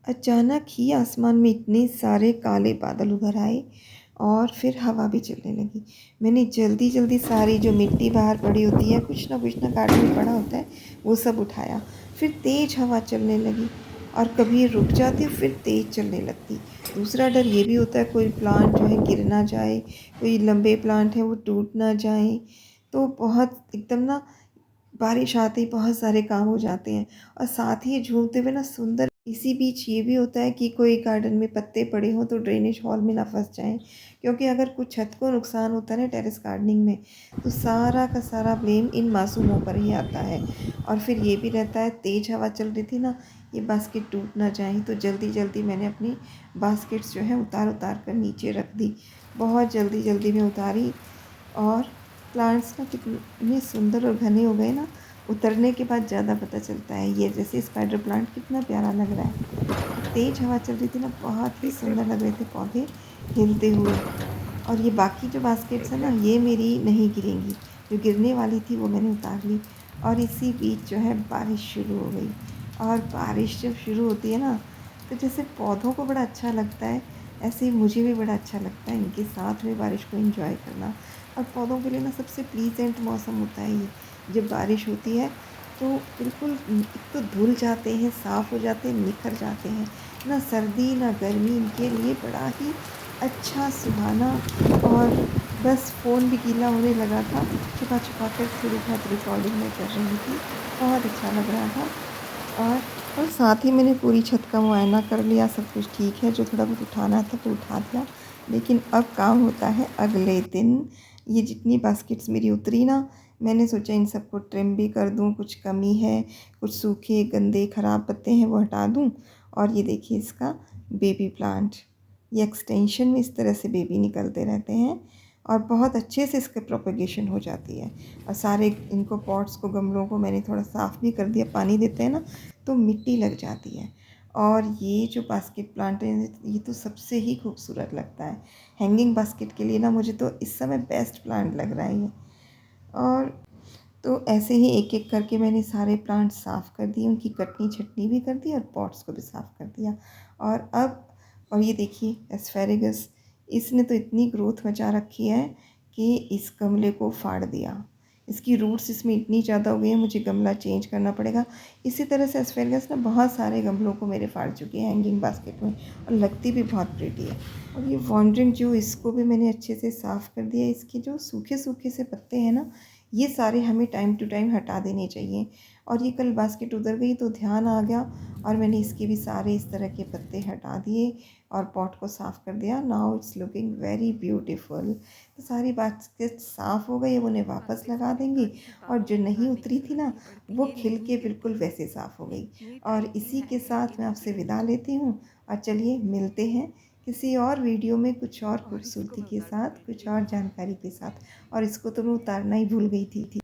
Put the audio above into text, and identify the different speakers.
Speaker 1: अचानक ही आसमान में इतने सारे काले बादल उभर आए और फिर हवा भी चलने लगी। मैंने जल्दी-जल्दी सारी जो मिट्टी बाहर पड़ी होती है, कुछ ना गार्डन में पड़ा होता है, वो सब उठाया। फिर तेज़ हवा चलने लगी और कभी ये रुक जाती फिर तेज़ चलने लगती। दूसरा डर ये भी होता है कोई प्लांट जो है गिर ना जाए, कोई लंबे प्लांट हैं वो टूट ना जाएँ। तो बहुत एकदम ना बारिश आते ही बहुत सारे काम हो जाते हैं और साथ ही झूमते हुए ना सुंदर। इसी बीच ये भी होता है कि कोई गार्डन में पत्ते पड़े हों तो ड्रेनेज हॉल में ना फंस जाएं, क्योंकि अगर कुछ छत को नुकसान होता है ना टेरेस गार्डनिंग में, तो सारा का सारा ब्लेम इन मासूमों पर ही आता है। और फिर ये भी रहता है, तेज़ हवा चल रही थी ना, ये बास्केट टूट ना जाए, तो जल्दी जल्दी मैंने अपनी बास्केट्स जो है उतार उतार कर नीचे रख दी। बहुत जल्दी जल्दी में उतारी और प्लांट्स ना कितने सुंदर और घने हो गए ना, उतरने के बाद ज़्यादा पता चलता है। ये जैसे स्पाइडर प्लांट कितना प्यारा लग रहा है। तेज़ हवा चल रही थी ना, बहुत ही सुंदर लग रहे थे पौधे हिलते हुए। और ये बाकी जो बास्केट्स हैं ना, ये मेरी नहीं गिरेंगी, जो गिरने वाली थी वो मैंने उतार ली। और इसी बीच जो है बारिश शुरू हो गई। और बारिश जब शुरू होती है ना, तो जैसे पौधों को बड़ा अच्छा लगता है, ऐसे ही मुझे भी बड़ा अच्छा लगता है इनके साथ में बारिश को एंजॉय करना। और पौधों के लिए ना सबसे प्लीजेंट मौसम होता है ये, जब बारिश होती है तो बिल्कुल एक तो धुल जाते हैं, साफ़ हो जाते हैं, निखर जाते हैं। ना सर्दी ना गर्मी, इनके लिए बड़ा ही अच्छा सुहाना। और बस फ़ोन भी गीला होने लगा था, छुपा छुपा कर थोड़ी बहुत रिकॉर्डिंग मैं कर रही थी। बहुत अच्छा लग रहा था। और और साथ ही मैंने पूरी छत का मुआयना कर लिया, सब कुछ ठीक है, जो थोड़ा बहुत उठाना था वो उठा दिया। लेकिन अब काम होता है अगले दिन। ये जितनी बास्केट्स मेरी उतरी ना, मैंने सोचा इन सबको ट्रिम भी कर दूँ, कुछ कमी है, कुछ सूखे गंदे ख़राब पत्ते हैं वो हटा दूँ। और ये देखिए इसका बेबी प्लांट, ये एक्सटेंशन में इस तरह से बेबी निकलते रहते हैं और बहुत अच्छे से इसके प्रोपेगेशन हो जाती है। और सारे इनको पॉट्स को, गमलों को मैंने थोड़ा साफ़ भी कर दिया, पानी देते हैं ना तो मिट्टी लग जाती है। और ये जो बास्केट प्लांट है, ये तो सबसे ही खूबसूरत लगता है। हैंगिंग बास्केट के लिए ना मुझे तो इस समय बेस्ट प्लांट लग रहा है ये। और तो ऐसे ही एक एक करके मैंने सारे प्लांट साफ़ कर दिए, उनकी कटनी छटनी भी कर दी और पॉट्स को भी साफ़ कर दिया। और अब और ये देखिए एस्पेरेगस, इसने तो इतनी ग्रोथ मचा रखी है कि इस गमले को फाड़ दिया। इसकी रूट्स इसमें इतनी ज़्यादा हो गई हैं, मुझे गमला चेंज करना पड़ेगा। इसी तरह से एस्पेरेगस ना बहुत सारे गमलों को मेरे फाड़ चुकी है हैंगिंग बास्केट में, और लगती भी बहुत प्रिटी है। और ये वॉन्डरिंग जो, इसको भी मैंने अच्छे से साफ़ कर दिया। इसके जो सूखे सूखे से पत्ते हैं ना, ये सारे हमें टाइम टू टाइम हटा देने चाहिए। और ये कल बास्केट उधर गई तो ध्यान आ गया और मैंने इसके भी सारे इस तरह के पत्ते हटा दिए और पॉट को साफ़ कर दिया। Now it's looking very beautiful. तो सारी बास्केट साफ़ हो गई, अब उन्हें वापस लगा देंगे। और जो नहीं उतरी थी ना, वो खिल के बिल्कुल वैसे साफ़ हो गई। और इसी के साथ मैं आपसे विदा लेती हूँ और चलिए मिलते हैं किसी और वीडियो में, कुछ और खूबसूरती के साथ, कुछ और जानकारी के साथ। और इसको तो मैं उतारना ही भूल गई थी।